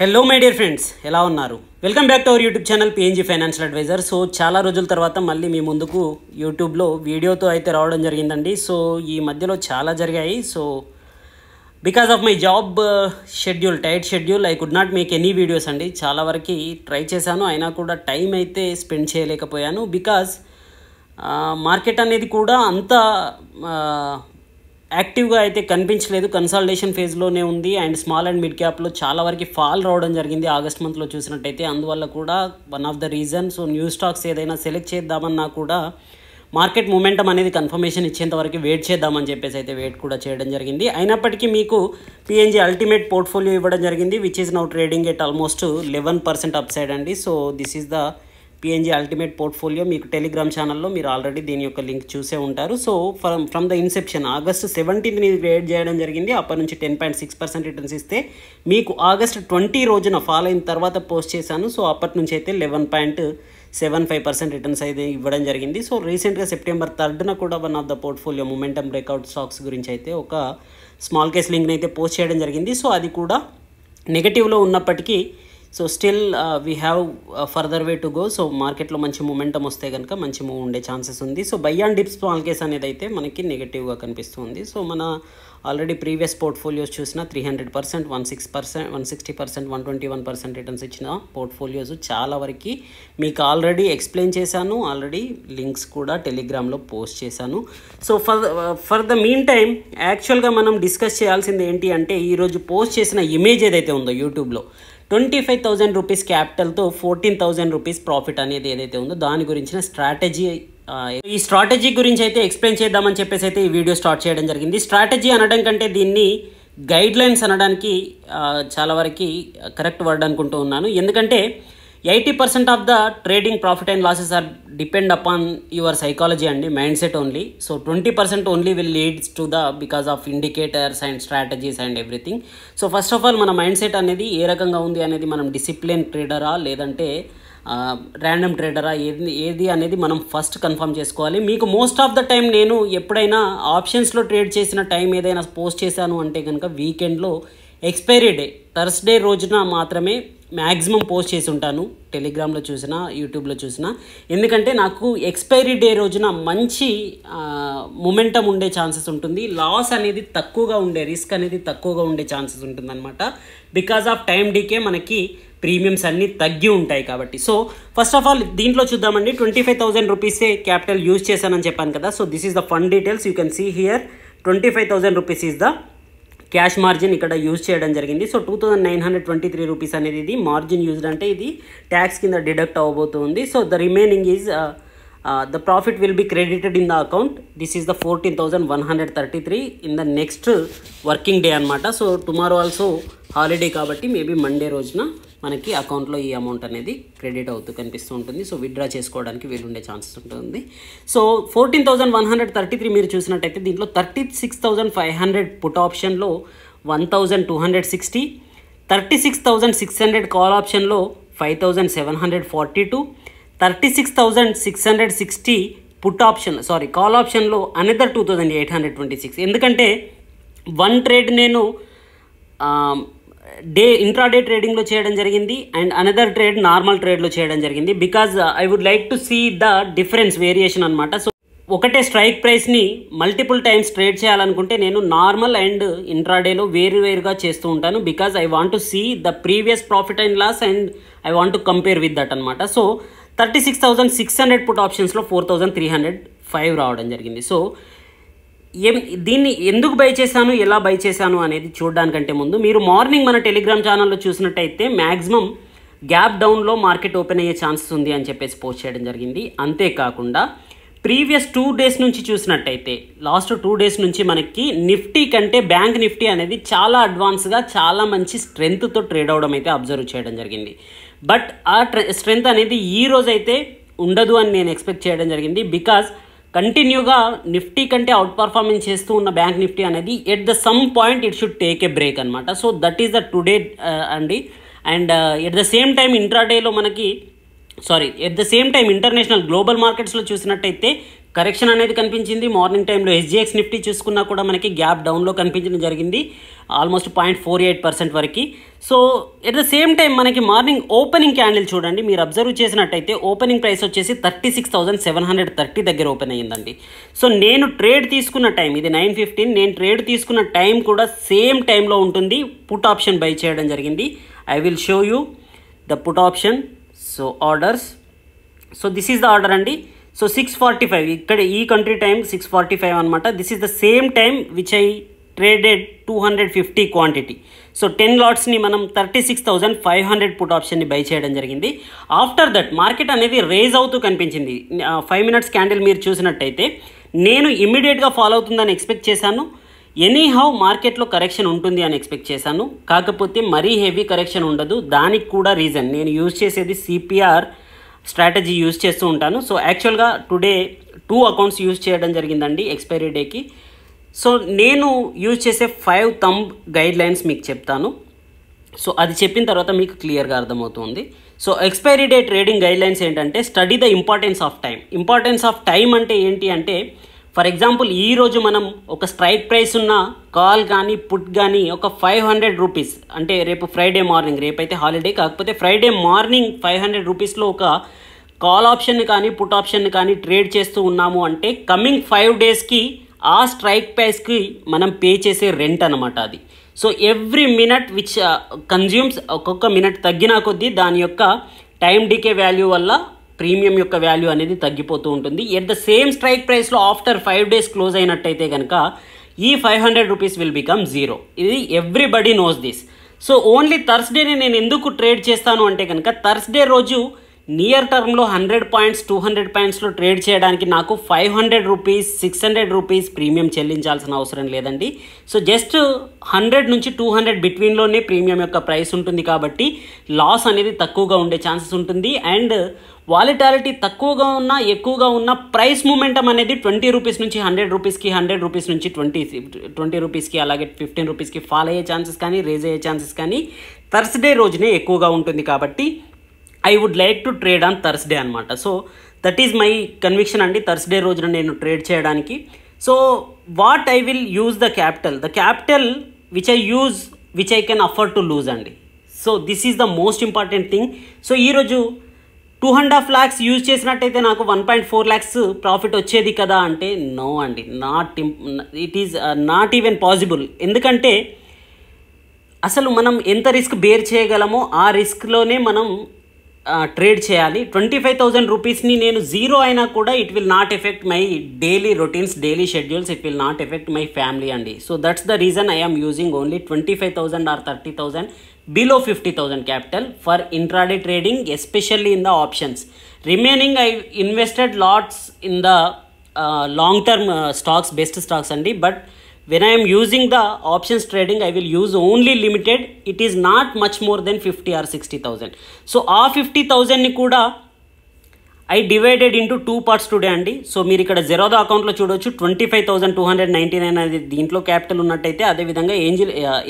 Hello my dear friends, ఎలా ఉన్నారు? Welcome back to our YouTube channel PNG financial advisor. So చాలా రోజుల తర్వాత మళ్ళీ మీ ముందుకు యూట్యూబ్లో వీడియోతో అయితే రావడం జరిగిందండి. సో ఈ మధ్యలో చాలా జరిగాయి. So because of my job schedule, tight schedule, I could not make any videos అండి. చాలా వరకు ట్రై చేశాను, అయినా కూడా టైం అయితే స్పెండ్ చేయలేకపోయాను. బికాస్ మార్కెట్ అనేది కూడా అంత యాక్టివ్గా అయితే కనిపించలేదు, కన్సాలిడేషన్ ఫేజ్లోనే ఉంది. అండ్ స్మాల్ అండ్ మిడ్ క్యాప్లో చాలా వరకు ఫాల్ రావడం జరిగింది ఆగస్ట్ మంత్లో చూసినట్టయితే. అందువల్ల కూడా one of the reason. So new stocks ఏదైనా సెలెక్ట్ చేద్దామన్నా కూడా మార్కెట్ మూమెంటం అనేది కన్ఫర్మేషన్ ఇచ్చేంత వరకు వెయిట్ చేద్దామని చెప్పేసి అయితే వెయిట్ కూడా చేయడం జరిగింది. అయినప్పటికీ మీకు పిఎన్జీ అల్టిమేట్ పోర్ట్ఫోలియో ఇవ్వడం జరిగింది, which is now trading at almost 11% upside అండి. So this is the PNG ultimate portfolio. మీకు టెలిగ్రామ్ ఛానల్లో మీరు ఆల్రెడీ దీని యొక్క లింక్ చూసే ఉంటారు. So from the inception August 17ని వెయిట్ చేయడం జరిగింది. అప్పటి నుంచి 10.6% రిటర్న్స్ ఇస్తే మీకు ఆగస్ట్ 20 రోజున ఫాల్ అయిన తర్వాత పోస్ట్ చేశాను. సో అప్పటి నుంచి అయితే 11.75% రిటర్న్స్ అయితే ఇవ్వడం జరిగింది. సో రీసెంట్గా సెప్టెంబర్ 3న కూడా one of the portfolio momentum breakout stocks గురించి అయితే ఒక స్మాల్ కేస్ లింక్ని అయితే పోస్ట్ చేయడం జరిగింది. సో అది కూడా నెగటివ్లో ఉన్నప్పటికీ so still we have further way to go. So మార్కెట్లో మంచి మూమెంటం వస్తే కనుక మంచి మూవ్ ఉండే ఛాన్సెస్ ఉంది. So by and dip small case అనేది అయితే మనకి నెగటివ్గా కనిపిస్తుంది. సో మన ఆల్రెడీ ప్రీవియస్ పోర్ట్ఫోలియోస్ చూసిన 300%, 16%, 160%, 121% రిటర్న్స్ ఇచ్చిన పోర్ట్ఫోలియోస్ చాలా వరకు మీకు ఆల్రెడీ ఎక్స్ప్లెయిన్ చేశాను. ఆల్రెడీ లింక్స్ కూడా టెలిగ్రామ్లో పోస్ట్ చేశాను. So for the mean time యాక్చువల్గా మనం డిస్కస్ చేయాల్సింది ఏంటి అంటే, ఈరోజు పోస్ట్ చేసిన ఇమేజ్ ఏదైతే ఉందో యూట్యూబ్లో 25,000 రూపీస్ క్యాపిటల్తో 14,000 రూపీస్ ప్రాఫిట్ అనేది ఏదైతే ఉందో దాని గురించిన స్ట్రాటజీ, ఈ స్ట్రాటజీ గురించి అయితే ఎక్స్ప్లెయిన్ చేద్దామని చెప్పేసి అయితే ఈ వీడియో స్టార్ట్ చేయడం జరిగింది. స్ట్రాటజీ అనడం కంటే దీన్ని గైడ్ లైన్స్ అనడానికి చాలా వరకు కరెక్ట్ వర్డ్ అనుకుంటూ ఉన్నాను. ఎందుకంటే 80% of the trading profit and losses are depend upon your psychology అండి, mind set only. So 20% only will leads to the because of indicators and strategies and everything. So first of all మన mind set అనేది ఏ రకంగా ఉంది అనేది, మనం discipline ట్రేడరా లేదంటే random ట్రేడరా ఏది అనేది మనం ఫస్ట్ కన్ఫర్మ్ చేసుకోవాలి. మీకు మోస్ట్ ఆఫ్ ద టైం నేను ఎప్పుడైనా ఆప్షన్స్లో ట్రేడ్ చేసిన టైం ఏదైనా పోస్ట్ చేశాను అంటే కనుక వీకెండ్లో ఎక్స్పైరీ డే థర్స్డే రోజున మాత్రమే మ్యాక్సిమం పోస్ట్ చేసి ఉంటాను, టెలిగ్రామ్లో చూసినా యూట్యూబ్లో చూసినా. ఎందుకంటే నాకు ఎక్స్పైరీ డే రోజున మంచి మొమెంటం ఉండే ఛాన్సెస్ ఉంటుంది, లాస్ అనేది తక్కువగా ఉండే, రిస్క్ అనేది తక్కువగా ఉండే ఛాన్సెస్ ఉంటుంది అనమాట. బికాస్ ఆఫ్ టైం డీకే మనకి ప్రీమియమ్స్ అన్నీ తగ్గి ఉంటాయి కాబట్టి. సో ఫస్ట్ ఆఫ్ ఆల్ దీంట్లో చూద్దామండి. 25,000 రూపీసే క్యాపిటల్ యూజ్ చేశానని చెప్పాను కదా. So this is the fund details. You can see here 25,000 rupees is the cash margin ఇక్కడ యూజ్ చేయడం జరిగింది. సో 2,923 రూపీస్ అనేది ఇది మార్జిన్ యూజ్డ్, అంటే ఇది ట్యాక్స్ కింద డిడక్ట్ అవ్వబోతుంది. So the remaining is the profit will be credited in the account. This is the 14,133 in the next working day అనమాట. సో టుమారో ఆల్సో హాలిడే కాబట్టి మేబీ మండే రోజున మనకి అకౌంట్లో ఈ అమౌంట్ అనేది క్రెడిట్ అవుతూ కనిపిస్తూ ఉంటుంది. సో విత్డ్రా చేసుకోవడానికి వీలుండే ఛాన్సెస్ ఉంటుంది. సో 14,133 మీరు చూసినట్టయితే దీంట్లో 36,500 పుట్ ఆప్షన్లో 1,260, 36,600 కాల్ ఆప్షన్లో 5,742, 36,660 పుట్ ఆప్షన్ కాల్ ఆప్షన్లో అనదర్ 2,826. ఎందుకంటే వన్ ట్రేడ్ నేను ఇంట్రాడే ట్రేడింగ్లో చేయడం జరిగింది అండ్ అనదర్ ట్రేడ్ నార్మల్ ట్రేడ్లో చేయడం జరిగింది. Because I would like to see the difference, variation అనమాట. సో ఒకటే స్ట్రైక్ ప్రైస్ని మల్టిపుల్ టైమ్స్ ట్రేడ్ చేయాలనుకుంటే నేను నార్మల్ అండ్ ఇంట్రాడేలో వేరుగా చేస్తూ ఉంటాను. Because I want to see the previous profit and loss and I want to compare with that అనమాట. సో 36,600 పుట్ ఆప్షన్స్లో 4,305 రావడం జరిగింది. సో దీన్ని ఎందుకు బై చేశాను, ఎలా బై చేశాను అనేది చూడడానికంటే ముందు మీరు మార్నింగ్ మన టెలిగ్రామ్ ఛానల్లో చూసినట్టయితే మ్యాక్సిమం గ్యాప్ డౌన్లో మార్కెట్ ఓపెన్ అయ్యే ఛాన్సెస్ ఉంది అని చెప్పేసి పోస్ట్ చేయడం జరిగింది. అంతేకాకుండా ప్రీవియస్ 2 డేస్ నుంచి చూసినట్టయితే లాస్ట్ 2 డేస్ నుంచి మనకి నిఫ్టీ కంటే బ్యాంక్ నిఫ్టీ అనేది చాలా అడ్వాన్స్గా చాలా మంచి స్ట్రెంగ్త్తో ట్రేడ్ అవడం అయితే అబ్జర్వ్ చేయడం జరిగింది. బట్ ఆ స్ట్రెంగ్త్ అనేది ఈ రోజైతే ఉండదు అని నేను ఎక్స్పెక్ట్ చేయడం జరిగింది. బికాజ్ కంటిన్యూగా నిఫ్టీ కంటే అవుట్ పర్ఫార్మెన్స్ చేస్తూ ఉన్న బ్యాంక్ నిఫ్టీ అనేది at the some point it should take a break అనమాట. So that is the today అండి. And at the same time ఇంట్రాడేలో మనకి at the same time international global మార్కెట్స్లో చూసినట్టయితే కరెక్షన్ అనేది కనిపించింది. మార్నింగ్ టైంలో SGX నిఫ్టీ చూసుకున్నా కూడా మనకి గ్యాప్ డౌన్లో కనిపించడం జరిగింది, ఆల్మోస్ట్ 0.48% వరకు. So at the same time మనకి మార్నింగ్ ఓపెనింగ్ క్యాండిల్ చూడండి, మీరు అబ్జర్వ్ చేసినట్టయితే ఓపెనింగ్ ప్రైస్ వచ్చేసి 36,730 దగ్గర ఓపెన్ అయ్యిందండి. సో నేను ట్రేడ్ తీసుకున్న టైం ఇది 9:15, నేను ట్రేడ్ తీసుకున్న టైం కూడా సేమ్ టైంలో ఉంటుంది. పుట్ ఆప్షన్ బై చేయడం జరిగింది. I will show you the put option. So orders, so this is the order అండి. సో 6:45 ఇక్కడ ఈ కంట్రీ టైం 6:45 అనమాట. This is the same time which I traded 250 quantity. So 10 లాట్స్ని మనం 36,500 put ఆప్షన్ని by చేయడం జరిగింది. ఆఫ్టర్ దట్ మార్కెట్ అనేది raise అవుతూ కనిపించింది. 5 మినిట్స్ క్యాండిల్ మీరు చూసినట్టయితే నేను ఇమ్మీడియట్గా ఫాలో అవుతుందని ఎక్స్పెక్ట్ చేశాను. ఎనీహౌ మార్కెట్లో కరెక్షన్ ఉంటుంది అని ఎక్స్పెక్ట్ చేశాను, కాకపోతే మరీ హెవీ కరెక్షన్ ఉండదు. దానికి కూడా రీజన్ నేను యూజ్ చేసేది CPR స్ట్రాటజీ యూజ్ చేస్తూ ఉంటాను. సో యాక్చువల్గా టుడే 2 అకౌంట్స్ యూజ్ చేయడం జరిగిందండి ఎక్స్పైరీ డేకి. సో నేను యూజ్ చేసే 5 థంబ్ గైడ్ లైన్స్ మీకు చెప్తాను. సో అది చెప్పిన తర్వాత మీకు క్లియర్గా అర్థమవుతుంది. So expiry day trading guidelines ఏంటంటే study the importance of time. Importance of time అంటే ఏంటి అంటే, ఫర్ ఎగ్జాంపుల్ ఈరోజు మనం ఒక స్ట్రైక్ ప్రైస్ ఉన్న కాల్ కానీ పుట్ కానీ ఒక 500 రూపీస్, అంటే రేపు ఫ్రైడే మార్నింగ్, రేపైతే హాలిడే కాకపోతే ఫ్రైడే మార్నింగ్ 500 రూపీస్లో ఒక కాల్ ఆప్షన్ని కానీ పుట్ ఆప్షన్ని కానీ ట్రేడ్ చేస్తూ ఉన్నాము అంటే కమింగ్ 5 డేస్కి ఆ స్ట్రైక్ ప్రైస్కి మనం పే చేసే రెంట్ అనమాట అది. So every minute which consumes, ఒక్కొక్క మినిట్ తగ్గినా కొద్దీ దాని యొక్క టైం డికే వాల్యూ వల్ల ప్రీమియం యొక్క వాల్యూ అనేది తగ్గిపోతూ ఉంటుంది. ఎట్ ద సేమ్ స్ట్రైక్ ప్రైస్లో ఆఫ్టర్ 5 డేస్ క్లోజ్ అయినట్టయితే కనుక ఈ 500 రూపీస్ విల్ బికమ్ 0. ఇది everybody knows this. So only థర్స్డేని నేను ఎందుకు ట్రేడ్ చేస్తాను అంటే కనుక థర్స్డే రోజు నియర్ టర్మ్లో 100 పాయింట్స్ 200 పాయింట్స్లో ట్రేడ్ చేయడానికి నాకు 500 రూపీస్ 600 రూపీస్ ప్రీమియం చెల్లించాల్సిన అవసరం లేదండి. సో జస్ట్ 100 నుంచి 200 బిట్వీన్లోనే ప్రీమియం యొక్క ప్రైస్ ఉంటుంది కాబట్టి లాస్ అనేది తక్కువగా ఉండే ఛాన్సెస్ ఉంటుంది. అండ్ వాలిటాలిటీ తక్కువగా ఉన్న ఎక్కువగా ఉన్న ప్రైస్ మూమెంటం అనేది 20 రూపీస్ నుంచి 100 రూపీస్కి, 100 రూపీస్ నుంచి 20 రూపీస్కి, అలాగే 15 రూపీస్కి ఫాల్ అయ్యే ఛాన్సెస్ కానీ రేజ్ అయ్యే ఛాన్సెస్ కానీ థర్స్డే రోజునే ఎక్కువగా ఉంటుంది. కాబట్టి I would like to trade on Thursday అనమాట. So that is my conviction అండి, థర్స్డే రోజున నేను ట్రేడ్ చేయడానికి. So what I will use the capital which I use which I can afford to lose అండి. So this is the most important thing. So ఈరోజు 2.5 lakhs use చేసినట్టయితే నాకు 1.4 lakhs profit వచ్చేది కదా అంటే నో అండి, it is not even possible. ఎందుకంటే అసలు మనం ఎంత రిస్క్ బేర్ చేయగలమో ఆ రిస్క్లోనే మనం ట్రేడ్ చేయాలి. 25,000 రూపీస్ని నేను 0 అయినా కూడా it will not effect my daily routines, daily schedules, it will not effect my family అండి. So that's the reason I am using only 25,000 or 30,000 below 50,000 capital for intraday trading, especially in the options. Remaining I invested lots in the long term stocks, best stocks andi, but when I am using the options trading I will use only limited. It is not much more than 50 or 60,000. So ఆ 50,000 ని కూడా I divided into 2 parts today అండి. So మీరు ఇక్కడ జెరోదా అకౌంట్లో చూడవచ్చు 25,299 అనేది దీంట్లో క్యాపిటల్ ఉన్నట్టయితే, అదేవిధంగా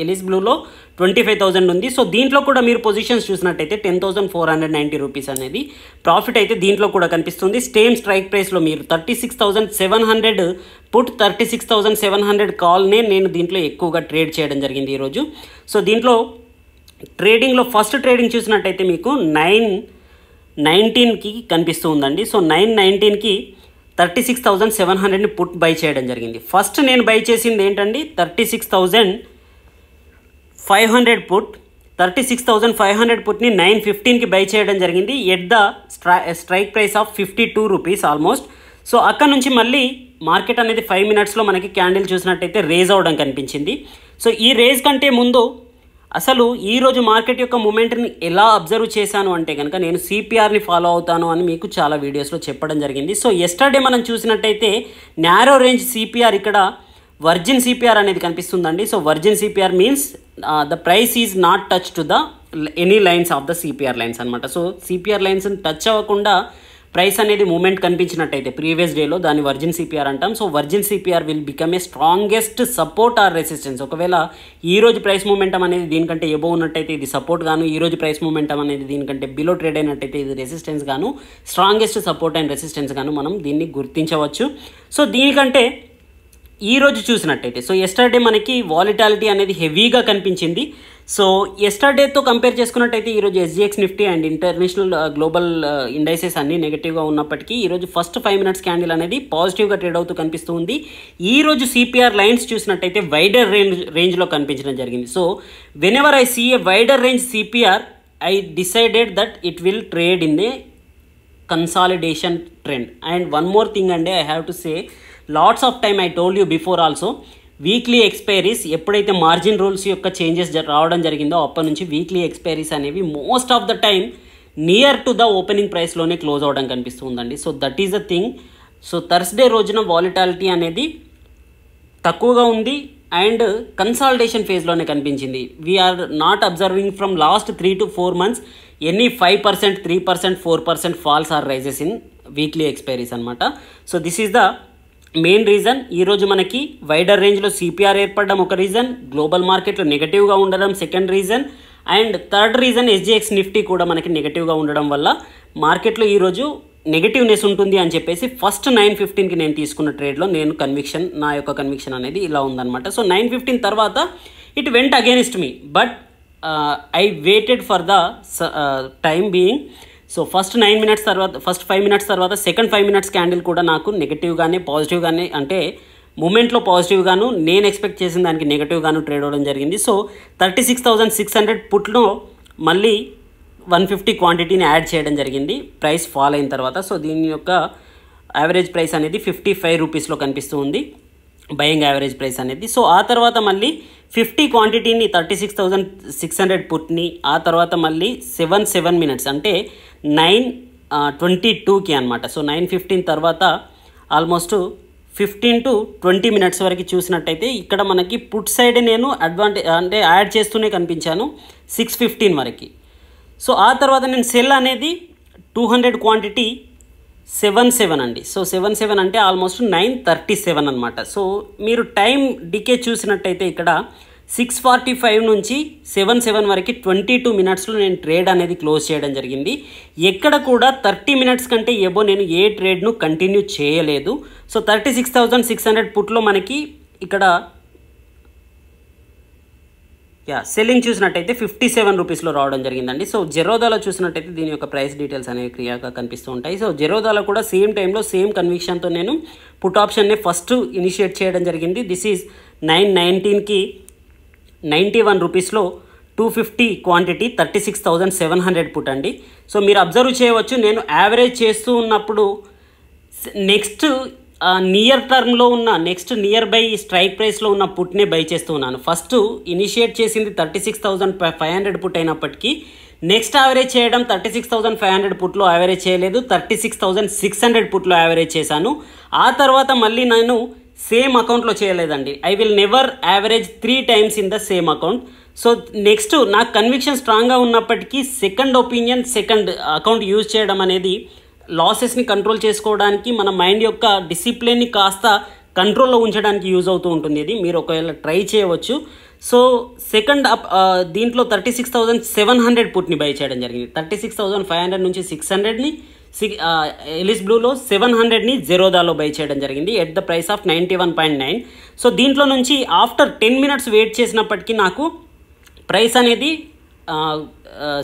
ఎలిస్ బ్లూలో 25,000 ఉంది. సో దీంట్లో కూడా మీరు పొజిషన్స్ చూసినట్టయితే 10,490 రూపీస్ అనేది ప్రాఫిట్ అయితే దీంట్లో కూడా కనిపిస్తుంది. సేమ్ స్ట్రైక్ ప్రైస్లో మీరు 36,700 పుట్ 36,700 కాల్నే నేను దీంట్లో ఎక్కువగా ట్రేడ్ చేయడం జరిగింది ఈరోజు. సో దీంట్లో ట్రేడింగ్లో ఫస్ట్ ట్రేడింగ్ చూసినట్టయితే మీకు 9:19కి కనిపిస్తూ ఉందండి. సో 9:19కి 36,700ని పుట్ బై చేయడం జరిగింది. ఫస్ట్ నేను బై చేసింది ఏంటండి 36,500 పుట్. 36,500 పుట్ని 9:15కి బై చేయడం జరిగింది at the strike price of 52 rupees almost. So అక్కడ నుంచి మళ్ళీ మార్కెట్ అనేది 5 మినిట్స్లో మనకి క్యాండిల్ చూసినట్టయితే రేజ్ అవడం కనిపించింది. సో ఈ రేజ్ కంటే ముందు అసలు ఈరోజు మార్కెట్ యొక్క మూమెంట్ని ఎలా అబ్జర్వ్ చేశాను అంటే కనుక నేను సిపిఆర్ని ఫాలో అవుతాను అని మీకు చాలా వీడియోస్లో చెప్పడం జరిగింది. సో ఎస్టర్డే మనం చూసినట్టయితే నారో రేంజ్ సిపిఆర్, ఇక్కడ వర్జిన్ సిపిఆర్ అనేది కనిపిస్తుందండి. So virgin CPR means the price is not touch to the any lines of the CPR lines అనమాట. సో సిపిఆర్ లైన్స్ని టచ్ అవ్వకుండా ప్రైస్ అనేది మూమెంట్ కనిపించినట్టయితే ప్రీవియస్ డేలో దాన్ని వర్జిన్ సిపిఆర్ అంటాం. So virgin CPR will become a strongest support or resistance. ఒకవేళ ఈ రోజు ప్రైస్ మూమెంటం అనేది దీనికంటే ఎబో ఉన్నట్టయితే ఇది సపోర్ట్ గాను, ఈ రోజు ప్రైస్ మూమెంటం అనేది దీనికంటే బిలో ట్రేడ్ అయినట్టయితే ఇది రెసిస్టెన్స్ గాను, స్ట్రాంగెస్ట్ సపోర్ట్ అండ్ రెసిస్టెన్స్ గాను మనం దీన్ని గుర్తించవచ్చు. సో దీనికంటే ఈ రోజు చూసినట్టయితే సో ఎస్టర్డే మనకి వాలిటాలిటీ అనేది హెవీగా కనిపించింది. సో ఎస్టర్డేతో కంపేర్ చేసుకున్నట్టయితే ఈరోజు SGX Nifty and international global indices అన్నీ నెగిటివ్గా ఉన్నప్పటికీ ఈరోజు ఫస్ట్ 5 మినిట్స్ క్యాండిల్ అనేది పాజిటివ్గా ట్రేడ్ అవుతూ కనిపిస్తూ ఉంది. ఈరోజు CPR లైన్స్ చూసినట్టయితే వైడర్ రేంజ్లో కనిపించడం జరిగింది. So whenever I see a wider range CPR I decided that it will trade in a consolidation trend. And one more thing and I have to say, lots of time I told you before also, weekly expiries ఎప్పుడైతే margin rules యొక్క changes రావడం జరిగిందో అప్పటి నుంచి weekly expiries అనేవి most of the time near to the opening ప్రైస్లోనే close అవడం కనిపిస్తుందండి. So that is the thing. So Thursday రోజున వాలిటాలిటీ అనేది తక్కువగా ఉంది అండ్ కన్సాలిడేషన్ ఫేజ్లోనే కనిపించింది. We're not observing from last 3 to 4 months any 5%, 3%, 4% falls or rises in weekly expiries అనమాట. So this is the main reason. ఈరోజు మనకి వైడర్ రేంజ్లో CPR ఏర్పడడం ఒక రీజన్, గ్లోబల్ మార్కెట్లో నెగటివ్గా ఉండడం second reason, and third reason SGX Nifty కూడా మనకి నెగటివ్గా ఉండడం వల్ల మార్కెట్లో ఈరోజు నెగటివ్నెస్ ఉంటుంది అని చెప్పేసి ఫస్ట్ 9:15కి నేను తీసుకున్న ట్రేడ్లో నా యొక్క కన్విక్షన్ అనేది ఇలా ఉందన్నమాట. సో 9:15 తర్వాత it went against me, but I waited for the time being. So first 9 minutes తర్వాత, ఫస్ట్ 5 minutes తర్వాత సెకండ్ 5 minutes క్యాండిల్ కూడా నాకు నెగటివ్గానే పాజిటివ్గానే, అంటే మూమెంట్లో పాజిటివ్గాను నేను ఎక్స్పెక్ట్ చేసిన దానికి నెగటివ్గాను ట్రేడ్ అవ్వడం జరిగింది. సో 36,600 పుట్లో మళ్ళీ 150 క్వాంటిటీని యాడ్ చేయడం జరిగింది ప్రైస్ ఫాల్ అయిన తర్వాత. సో దీని యొక్క యావరేజ్ ప్రైస్ అనేది 55 రూపీస్లో కనిపిస్తూ ఉంది, బయింగ్ యావరేజ్ ప్రైస్ అనేది. సో ఆ తర్వాత మళ్ళీ 50 క్వాంటిటీని 36,600 పుట్ని, ఆ తర్వాత మళ్ళీ 7 minutes అంటే 9:22కి అనమాట. సో 9:15 తర్వాత ఆల్మోస్ట్ 15 to 20 minutes వరకు చూసినట్టయితే ఇక్కడ మనకి పుట్ సైడ్ నేను అంటే యాడ్ చేస్తూనే కనిపించాను 6:15 వరకు. సో ఆ తర్వాత నేను సెల్ అనేది 200 క్వాంటిటీ 77 అండి. సో 77 అంటే ఆల్మోస్ట్ 9:37 అనమాట. సో మీరు టైం డికే చూసినట్టయితే ఇక్కడ 6:45 నుంచి 7 వరకు 22 minutesలో నేను ట్రేడ్ అనేది క్లోజ్ చేయడం జరిగింది. ఎక్కడ కూడా 30 minutes కంటే ఎబో నేను ఏ ట్రేడ్ను కంటిన్యూ చేయలేదు. సో 36,600 పుట్లో మనకి ఇక్కడ సెల్లింగ్ చూసినట్టయితే 57 రూపీస్లో రావడం జరిగిందండి. సో జెరోదాలో చూసినట్టయితే దీని యొక్క ప్రైస్ డీటెయిల్స్ అనేవి క్లియర్గా కనిపిస్తూ ఉంటాయి. సో జెరోదాలో కూడా సేమ్ టైంలో సేమ్ కన్విక్షన్తో నేను పుట్ ఆప్షన్ని ఫస్ట్ ఇనిషియేట్ చేయడం జరిగింది. దిస్ ఈజ్ 9:19కి 91 రూపీస్లో 250 క్వాంటిటీ 36,700 పుట్ అండి. సో మీరు అబ్జర్వ్ చేయవచ్చు, నేను యావరేజ్ చేస్తూ ఉన్నప్పుడు నెక్స్ట్ నియర్ టర్మ్లో ఉన్న నెక్స్ట్ నియర్ బై స్ట్రైక్ ప్రైస్లో ఉన్న పుట్నే బై చేస్తూ ఉన్నాను. ఫస్ట్ ఇనిషియేట్ చేసింది 36,500 పుట్ అయినప్పటికీ నెక్స్ట్ యావరేజ్ చేయడం 36,500 పుట్లో యావరేజ్ చేయలేదు, 36,600 పుట్లో యావరేజ్ చేశాను. ఆ తర్వాత మళ్ళీ నేను సేమ్ అకౌంట్లో చేయలేదండి. I will never average 3 times in the same account. So next నాకు కన్విక్షన్ స్ట్రాంగ్గా ఉన్నప్పటికీ second opinion, second account use చేయడం అనేది లాసెస్ని కంట్రోల్ చేసుకోవడానికి, మన మైండ్ యొక్క డిసిప్లిన్ని కాస్త కంట్రోల్లో ఉంచడానికి యూజ్ అవుతూ ఉంటుంది. ఇది మీరు ఒకవేళ ట్రై చేయవచ్చు. సో సెకండ్ దీంట్లో 36,700 పుట్ని బై చేయడం జరిగింది. 36,500 నుంచి 600ని ఎలిస్ బ్లూలో, 700ని జెరోదాలో బై చేయడం జరిగింది at the price of 91.9. So దీంట్లో నుంచి ఆఫ్టర్ 10 minutes వెయిట్ చేసినప్పటికీ నాకు ప్రైస్ అనేది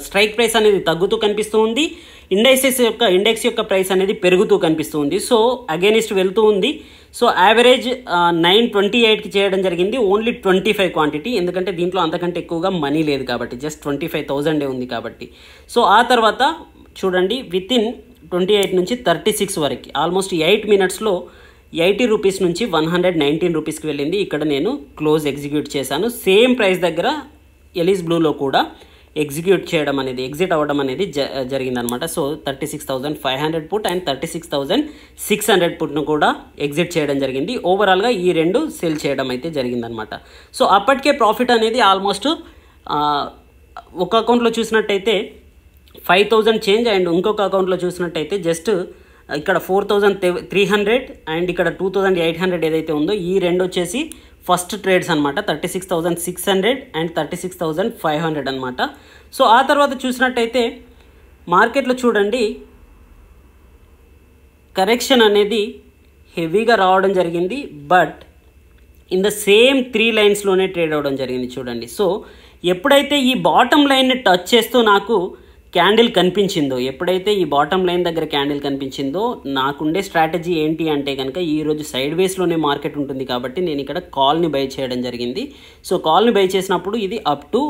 స్ట్రైక్ ప్రైస్ అనేది తగ్గుతూ కనిపిస్తూ ఉంది, ఇండెక్స్ యొక్క ప్రైస్ అనేది పెరుగుతూ కనిపిస్తూ ఉంది. సో అగైనిస్ట్ వెళ్తూ ఉంది. సో యావరేజ్ 928కి చేయడం జరిగింది, ఓన్లీ 25 క్వాంటిటీ, ఎందుకంటే దీంట్లో అంతకంటే ఎక్కువగా మనీ లేదు కాబట్టి, జస్ట్ 25,000 ఉంది కాబట్టి. సో ఆ తర్వాత చూడండి, వితిన్ 28 నుంచి 36 వరకు ఆల్మోస్ట్ 8 minutesలో 80 రూపీస్ నుంచి 119 రూపీస్కి వెళ్ళింది. ఇక్కడ నేను క్లోజ్ ఎగ్జిక్యూట్ చేశాను. సేమ్ ప్రైస్ దగ్గర ఎలిస్ బ్లూలో కూడా ఎగ్జిట్ అవ్వడం అనేది జరిగిందనమాట. సో 36,500 పుట్ అండ్ 36,600 పుట్ను కూడా ఎగ్జిట్ చేయడం జరిగింది. ఓవరాల్గా ఈ రెండు సెల్ చేయడం అయితే జరిగిందనమాట. సో అప్పటికే ప్రాఫిట్ అనేది ఆల్మోస్ట్ ఒక అకౌంట్లో చూసినట్టయితే 5000 చేంజ్, అండ్ ఇంకొక అకౌంట్లో చూసినట్టయితే జస్ట్ ఇక్కడ 4300 అండ్ ఇక్కడ 2800 ఏదైతే ఉందో ఈ రెండు వచ్చేసి ఫస్ట్ ట్రేడ్స్ అనమాట. 36,600 అండ్ 36,500 అనమాట. సో ఆ తర్వాత చూసినట్టయితే మార్కెట్లో చూడండి కరెక్షన్ అనేది హెవీగా రావడం జరిగింది, బట్ ఇన్ ద సేమ్ 3 లైన్స్లోనే ట్రేడ్ అవ్వడం జరిగింది చూడండి. సో ఎప్పుడైతే ఈ బాటమ్ లైన్ని టచ్ చేస్తూ నాకు క్యాండిల్ కనిపించిందో, ఎప్పుడైతే ఈ బాటమ్ లైన్ దగ్గర క్యాండిల్ కనిపించిందో, నాకుండే స్ట్రాటజీ ఏంటి అంటే కనుక ఈరోజు సైడ్ వేస్లోనే మార్కెట్ ఉంటుంది కాబట్టి నేను ఇక్కడ కాల్ని బై చేయడం జరిగింది. సో కాల్ని బై చేసినప్పుడు ఇది up to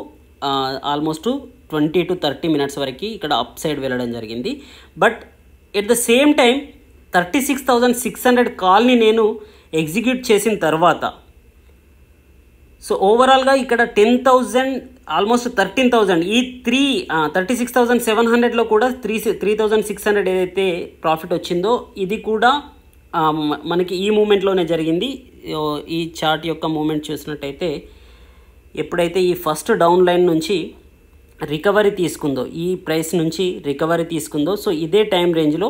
almost 20 to 30 minutes వరకు ఇక్కడ అప్ సైడ్ వెళ్ళడం జరిగింది. But at the same time 36,600 కాల్ని నేను ఎగ్జిక్యూట్ చేసిన తర్వాత సో ఓవరాల్గా ఇక్కడ 10,000 ఆల్మోస్ట్ 13,000 ఈ 36,700లో కూడా 3,600 ఏదైతే ప్రాఫిట్ వచ్చిందో ఇది కూడా మనకి ఈ మూమెంట్లోనే జరిగింది. ఈ చార్ట్ యొక్క మూమెంట్ చూసినట్టయితే ఎప్పుడైతే ఈ ఫస్ట్ డౌన్ లైన్ నుంచి రికవరీ తీసుకుందో, ఈ ప్రైస్ నుంచి రికవరీ తీసుకుందో, సో ఇదే టైం రేంజ్లో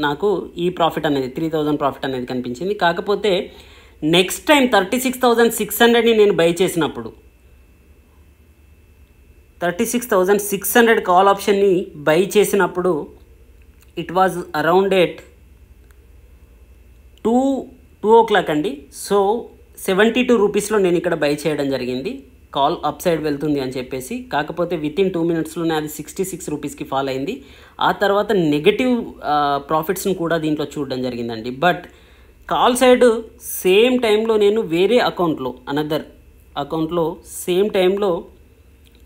నాకు ఈ ప్రాఫిట్ అనేది 3,000 ప్రాఫిట్ అనేది కనిపించింది. కాకపోతే నెక్స్ట్ టైం 36,600ని నేను బై చేసినప్పుడు 36,600 కాల్ ఆప్షన్ని బై చేసినప్పుడు it was around at 2 o'clock అండి. సో 72 రూపీస్లో నేను ఇక్కడ బై చేయడం జరిగింది, కాల్ అప్ సైడ్ వెళ్తుంది అని చెప్పేసి. కాకపోతే వితిన్ 2 మినిట్స్లోనే అది 66 రూపీస్కి ఫాల్ అయింది. ఆ తర్వాత నెగటివ్ ప్రాఫిట్స్ని కూడా దీంట్లో చూడడం జరిగిందండి. బట్ కాల్ సైడ్ సేమ్ టైంలో నేను వేరే అకౌంట్లో అనదర్ అకౌంట్లో సేమ్ టైంలో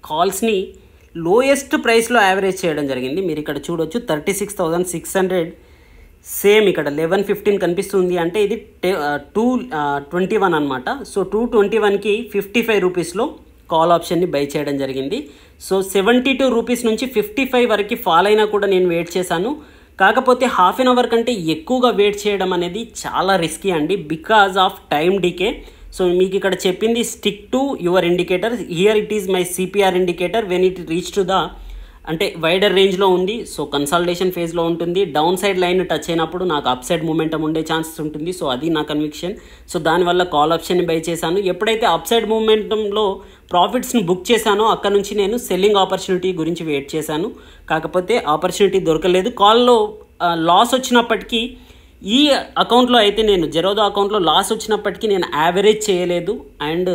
కాల్స్ని లోయెస్ట్ ప్రైస్లో యావరేజ్ చేయడం జరిగింది. మీరు ఇక్కడ చూడొచ్చు 36,600 సేమ్ ఇక్కడ 11:15 కనిపిస్తుంది అంటే ఇది 221 అనమాట. సో 221కి 55 రూపీస్లో కాల్ ఆప్షన్ని బై చేయడం జరిగింది. సో 72 రూపీస్ నుంచి 55 వరకు ఫాల్ అయినా కూడా నేను వెయిట్ చేశాను. కాకపోతే హాఫ్ అన్ అవర్ కంటే ఎక్కువగా వెయిట్ చేయడం అనేది చాలా రిస్కీ అండి, because of time decay. So మీకు ఇక్కడ చెప్పింది stick to your indicator, here it is my CPR indicator when it reach to the అంటే వైడర్ రేంజ్లో ఉంది. సో కన్సాలిడేషన్ ఫేజ్లో ఉంటుంది. డౌన్ సైడ్ లైన్ టచ్ అయినప్పుడు నాకు అప్ సైడ్ మూమెంటం ఉండే ఛాన్సెస్ ఉంటుంది. సో అది నా కన్విక్షన్. సో దానివల్ల కాల్ ఆప్షన్ని బై చేశాను. ఎప్పుడైతే అప్ సైడ్ మూమెంటంలో ప్రాఫిట్స్ని బుక్ చేశానో అక్కడ నుంచి నేను సెల్లింగ్ ఆపర్చునిటీ గురించి వెయిట్ చేశాను. కాకపోతే ఆపర్చునిటీ దొరకలేదు. కాల్లో లాస్ వచ్చినప్పటికీ ఈ అకౌంట్లో అయితే నేను జెరోదా అకౌంట్లో లాస్ వచ్చినప్పటికీ నేను యావరేజ్ చేయలేదు. అండ్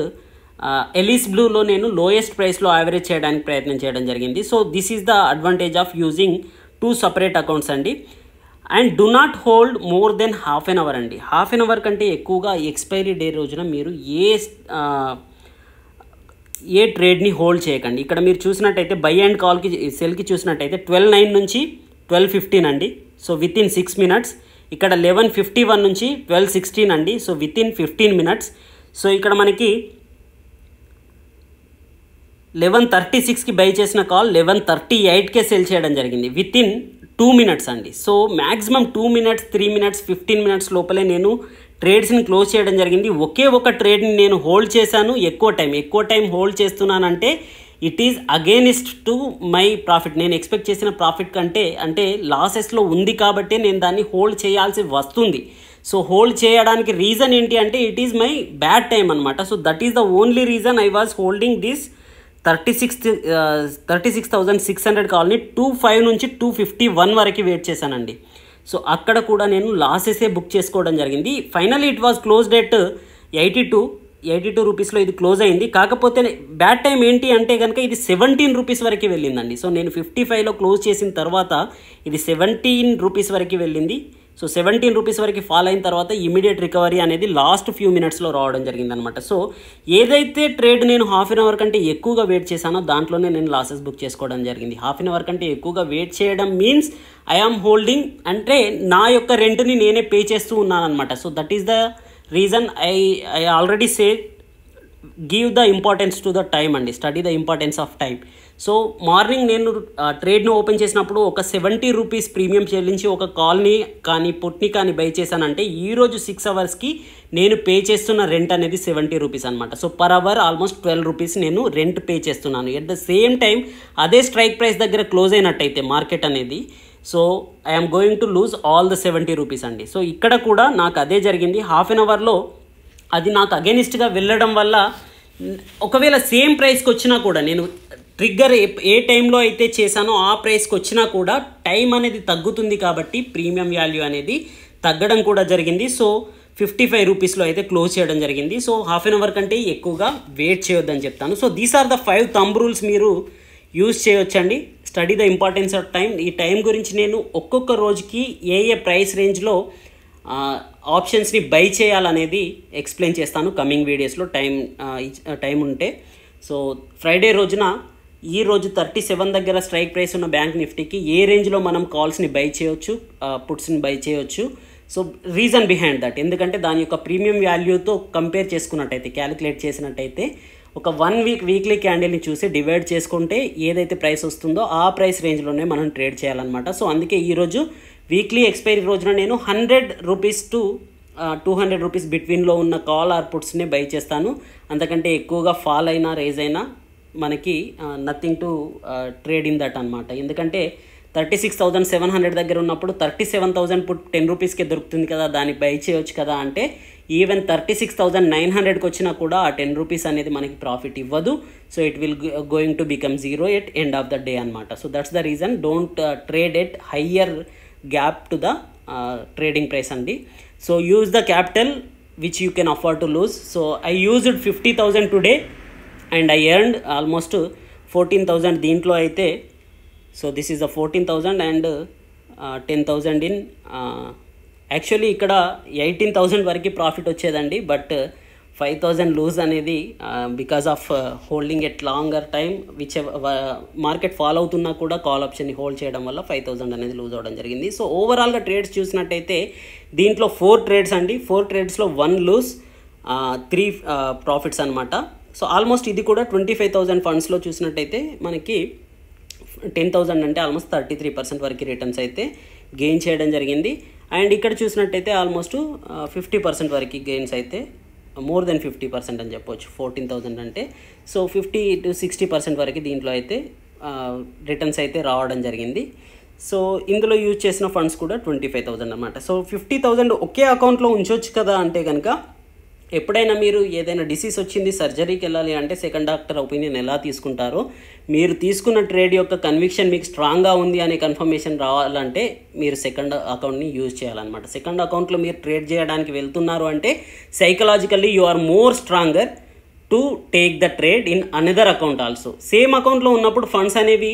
ఎలిస్ బ్లూలో నేను లోయెస్ట్ ప్రైస్లో యావరేజ్ చేయడానికి ప్రయత్నం చేయడం జరిగింది. So this is the advantage of using 2 separate accounts అండి. And do not hold more than half an hour అండి. హాఫ్ అన్ అవర్ కంటే ఎక్కువగా ఎక్స్పైరీ డే రోజున మీరు ఏ ట్రేడ్ని హోల్డ్ చేయకండి. ఇక్కడ మీరు చూసినట్టయితే బై అండ్ కాల్కి సెల్కి చూసినట్టయితే 12:09 నుంచి 12:15 అండి. So within 6 minutes. ఇక్కడ 11:51 నుంచి 12:16 అండి. So within 15 minutes. సో ఇక్కడ మనకి 11:36కి బై చేసిన కాల్ 11:38కే సెల్ చేయడం జరిగింది వితిన్ 2 మినిట్స్ అండి. So maximum 2 minutes, 3 minutes, 15 minutes లోపలే నేను ట్రేడ్స్ని క్లోజ్ చేయడం జరిగింది. ఒకే ఒక ట్రేడ్ని నేను హోల్డ్ చేశాను. ఎక్కువ టైం హోల్డ్ చేస్తున్నానంటే it is against to my profit. నేను ఎక్స్పెక్ట్ చేసిన ప్రాఫిట్ కంటే అంటే లాసెస్లో ఉంది కాబట్టి నేను దాన్ని హోల్డ్ చేయాల్సి వస్తుంది. సో హోల్డ్ చేయడానికి రీజన్ ఏంటి అంటే it is my bad time అనమాట. So that is the only reason I was holding this 36,600 కాల్ని 2:05 నుంచి 2:51 వరకు వెయిట్ చేశానండి. సో అక్కడ కూడా నేను లాసెసే బుక్ చేసుకోవడం జరిగింది. Finally it was closed at 82 రూపీస్లో ఇది క్లోజ్ అయింది. కాకపోతే బ్యాడ్ టైం ఏంటి అంటే కనుక ఇది 17 రూపీస్ వరకు వెళ్ళిందండి. సో నేను 55లో క్లోజ్ చేసిన తర్వాత ఇది 17 రూపీస్ వరకు వెళ్ళింది. సో 17 రూపీస్ వరకు ఫాల్ అయిన తర్వాత ఇమీడియట్ రికవరీ అనేది లాస్ట్ ఫ్యూ మినిట్స్లో రావడం జరిగిందనమాట. సో ఏదైతే ట్రేడ్ నేను హాఫ్ అన్ అవర్ కంటే ఎక్కువగా వెయిట్ చేశానో దాంట్లోనే నేను లాసెస్ బుక్ చేసుకోవడం జరిగింది. హాఫ్ అన్ అవర్ కంటే ఎక్కువగా వెయిట్ చేయడం మీన్స్ ఐ ఆమ్ హోల్డింగ్ అంటే నా యొక్క రెంట్ని నేనే పే చేస్తూ ఉన్నాను అనమాట. So that is the reason I already say give the importance to the time అండి, study the importance of time. So morning నేను ట్రేడ్ను ఓపెన్ చేసినప్పుడు ఒక 70 రూపీస్ ప్రీమియం చెల్లించి ఒక కాల్ని కానీ పుట్ని కానీ బై చేశానంటే ఈరోజు 6 అవర్స్కి నేను పే చేస్తున్న రెంట్ అనేది 70 రూపీస్ అనమాట. So per hour almost 12 rupees నేను రెంట్ పే చేస్తున్నాను. ఎట్ ద సేమ్ టైం అదే స్ట్రైక్ ప్రైస్ దగ్గర క్లోజ్ అయినట్టయితే మార్కెట్ అనేది, so I'm going to lose all the 70 rupees అండి. సో ఇక్కడ కూడా నాకు అదే జరిగింది. హాఫ్ అన్ అవర్లో అది నాకు అగెనిస్ట్గా వెళ్ళడం వల్ల ఒకవేళ సేమ్ ప్రైస్కి వచ్చినా కూడా నేను ట్రిగ్గర్ ఏ టైంలో అయితే చేశానో ఆ ప్రైస్కి వచ్చినా కూడా టైం అనేది తగ్గుతుంది కాబట్టి ప్రీమియం వాల్యూ అనేది తగ్గడం కూడా జరిగింది. సో 55 రూపీస్లో అయితే క్లోజ్ చేయడం జరిగింది. సో హాఫ్ అన్ అవర్ కంటే ఎక్కువగా వెయిట్ చేయొద్దని చెప్తాను. So these are the 5 thumb rules మీరు యూజ్ చేయొచ్చండి. Study the importance of time. ఈ టైం గురించి నేను ఒక్కొక్క రోజుకి ఏ ప్రైస్ రేంజ్లో ఆప్షన్స్ని బై చేయాలనేది ఎక్స్ప్లెయిన్ చేస్తాను కమింగ్ వీడియోస్లో టైం ఉంటే. సో ఫ్రైడే రోజున ఈ రోజు 37 దగ్గర స్ట్రైక్ ప్రైస్ ఉన్న బ్యాంక్ నిఫ్టీకి ఏ రేంజ్లో మనం కాల్స్ని బై చేయొచ్చు, పుట్స్ని బై చేయొచ్చు. సో రీజన్ బిహైండ్ దట్, ఎందుకంటే దాని యొక్క ప్రీమియం వాల్యూతో కంపేర్ చేసుకున్నట్టయితే, క్యాలిక్యులేట్ చేసినట్టయితే ఒక 1 వీక్ వీక్లీ క్యాండిల్ని చూసి డివైడ్ చేసుకుంటే ఏదైతే ప్రైస్ వస్తుందో ఆ ప్రైస్ రేంజ్లోనే మనం ట్రేడ్ చేయాలన్నమాట. సో అందుకే ఈరోజు వీక్లీ ఎక్స్పైరీ రోజున నేను 100 రూపీస్ టు 200 రూపీస్ బిట్వీన్లో ఉన్న కాల్ ఆర్ పుట్స్ని బై చేస్తాను. అంతకంటే ఎక్కువగా ఫాల్ అయినా రేజ్ అయినా మనకి nothing to trade in that అనమాట. ఎందుకంటే 36,700 దగ్గర ఉన్నప్పుడు 37,000 పుట్ 10 రూపీస్కే దొరుకుతుంది కదా, దాన్ని బై చేయొచ్చు కదా అంటే ఈవెన్ 36,900కి వచ్చినా కూడా ఆ 10 రూపీస్ అనేది మనకి ప్రాఫిట్ ఇవ్వదు. So it will going to become zero at end of the day అనమాట. So that's the reason, don't trade at higher gap to the trading price అండి. So use the capital which you can afford to lose. So I used 50,000 today and I earned almost 14,000 దీంట్లో అయితే. So this is the 14,000 and 10,000 in actually ఇక్కడ 18,000 వరకు profit వచ్చేదండి. But 5,000 loose అనేది because of holding at longer time which market follow అవుతున్నా కూడా call ఆప్షన్ని hold చేయడం వల్ల 5,000 అనేది లూజ్ అవ్వడం జరిగింది. సో ఓవరాల్గా ట్రేడ్స్ చూసినట్టయితే దీంట్లో 4 ట్రేడ్స్ అండి. 4 ట్రేడ్స్లో 1 లూజ్ 3 ప్రాఫిట్స్ అనమాట. సో ఆల్మోస్ట్ ఇది కూడా 25,000 ఫండ్స్లో చూసినట్టయితే మనకి 10,000 అంటే ఆల్మోస్ట్ 33% వరకు రిటర్న్స్ అయితే గెయిన్ చేయడం జరిగింది. అండ్ ఇక్కడ చూసినట్టయితే ఆల్మోస్ట్ 50% వరకు గెయిన్స్ అయితే, మోర్ దెన్ 50% అని చెప్పవచ్చు 14,000 అంటే. సో 50 to 60% వరకు దీంట్లో అయితే రిటర్న్స్ అయితే రావడం జరిగింది. సో ఇందులో యూజ్ చేసిన ఫండ్స్ కూడా 25,000 అనమాట. సో 50,000 ఒకే అకౌంట్లో ఉంచవచ్చు కదా అంటే కనుక, ఎప్పుడైనా మీరు ఏదైనా డిసీజ్ వచ్చింది సర్జరీకి వెళ్ళాలి అంటే సెకండ్ డాక్టర్ ఒపీనియన్ ఎలా తీసుకుంటారో, మీరు తీసుకున్న ట్రేడ్ యొక్క కన్విక్షన్ మీకు స్ట్రాంగ్గా ఉంది అనే కన్ఫర్మేషన్ రావాలంటే మీరు సెకండ్ అకౌంట్ని యూజ్ చేయాలన్నమాట. సెకండ్ అకౌంట్లో మీరు ట్రేడ్ చేయడానికి వెళ్తున్నారు అంటే psychologically you are more stronger to take the trade in another account also. Same అకౌంట్లో ఉన్నప్పుడు ఫండ్స్ అనేవి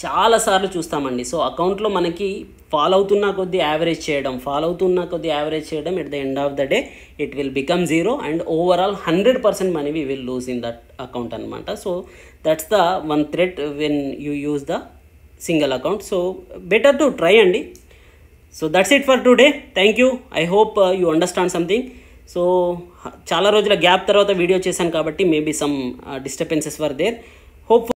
చాలాసార్లు చూస్తామండి. సో అకౌంట్లో మనకి ఫాలో అవుతున్న కొద్దీ యావరేజ్ చేయడం at the end of the day it will become zero and overall 100% money we will lose in that account అనమాట. So that's the one thread when you use the single account. So better to try అండి. So that's it for today. Thank you. I hope you understand something. So చాలా రోజుల గ్యాప్ తర్వాత video చేశాను కాబట్టి maybe some disturbances were there. Hope